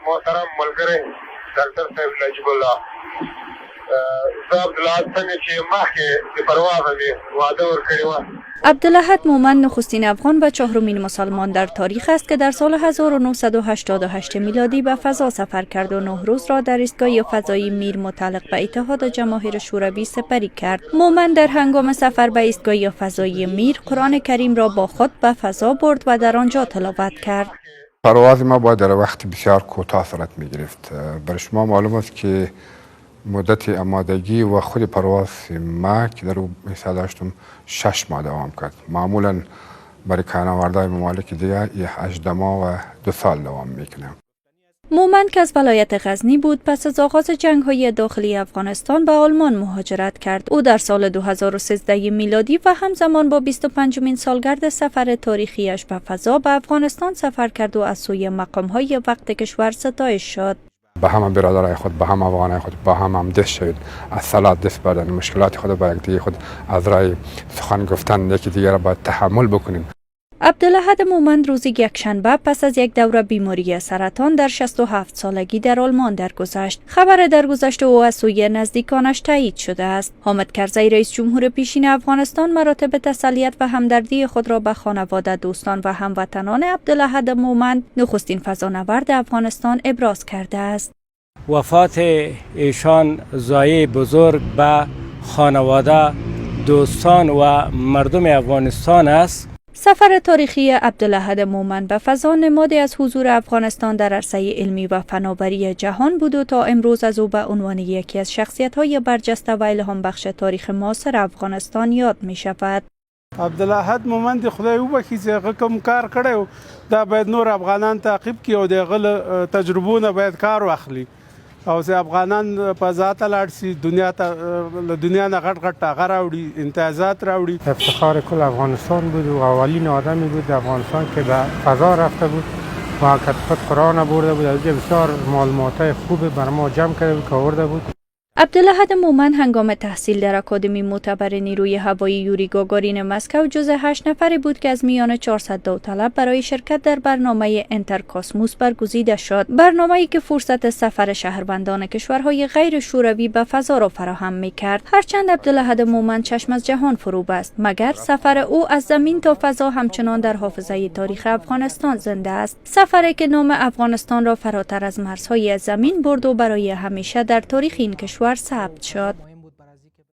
محترم ملګری ډاکټر صاحب نجیب الله زه عبدالاحد څنګه چې مخکې د پروازه مې وعده ورکړې وه. عبدالاحد مومند نخستین افغان و چهارمین مسلمان در تاریخ است که در سال 1988 میلادی به فضا سفر کرد و 9 روز را در ایستگاه فضایی میر متعلق به اتحاد جماهیر شوروی سپری کرد. مومند در هنگام سفر به ایستگاه فضایی میر قرآن کریم را با خود به فضا برد و در آنجا تلاوت کرد. پرواز ما باید در وقت بسیار کوتاه صورت می گرفت. برای شما معلوم است که مدت آمادگی و خود پرواز ما که در او حساب داشتم 6 ماه دوام کرد. معمولا برای کاناوردهای ممالک دیگر 18 ماه و 2 سال دوام میکنه. مومند که از ولایت غزنی بود پس از آغاز جنگ‌های داخلی افغانستان به آلمان مهاجرت کرد. او در سال 2013 میلادی و همزمان با 25مین سالگرد سفر تاریخیش به فضا به افغانستان سفر کرد و از سوی مقام‌های وقت کشور ستایش شد. به همه برادرای خود، به همه افغانای خود، با هم دست شوید، از صلات دست بردن، مشکلات خود با یکدیگر خود از راه سخن گفتن یکی دیگر را باید تحمل بکنیم. عبدالاحد مومند روز یکشنبه پس از یک دوره بیماری سرطان در 67 سالگی در آلمان درگذشت. خبر درگذشت او از سوی نزدیکانش تایید شده است. حامد کرزی رئیس جمهور پیشین افغانستان مراتب تسلیت و همدردی خود را به خانواده، دوستان و هموطنان عبدالاحد مومند نخستین فضانورد افغانستان ابراز کرده است. وفات ایشان ضایعه بزرگ به خانواده، دوستان و مردم افغانستان است. سفر تاریخی عبدالاحد مومند به فضا نمادی از حضور افغانستان در عرصه علمی و فناوری جهان بود و تا امروز از او به عنوان یکی از شخصیت‌های برجسته و الهام بخش تاریخ معاصر افغانستان یاد می شود. عبدالاحد مومند خدای وبخښي چې هغه کوم کار کړی و دا باید نور افغانان تعقیب کړي او د هغه تجربونه باید کار واخلي او چې افغانان فضا ته لاړ شي، دنیا نه غټ غټ هغه راوړي، امتیازات راوړي. افتخار کل افغانستان بود و اولین آدمی بود در افغانستان که به فضا رفته بود و خود قرآن برده بود. از بسیار معلومات خوب بر ما جمع کرده بود که آورده بود. عبدالاحد مومند هنگام تحصیل در اکادمی معتبر نیروی هوایی یوری گاگارین مسکو جزو 8 نفری بود که از میان 400 داوطلب برای شرکت در برنامه انترکاسموس برگزیده شد. برنامه‌ای که فرصت سفر شهروندان کشورهای غیر شوروی به فضا را فراهم می‌کرد. هرچند عبدالاحد مومند چشم از جهان فرو بست، مگر سفر او از زمین تا فضا همچنان در حافظه تاریخ افغانستان زنده است. سفری که نام افغانستان را فراتر از مرزهای زمین برد و برای همیشه در تاریخ این کشور ثبت شد.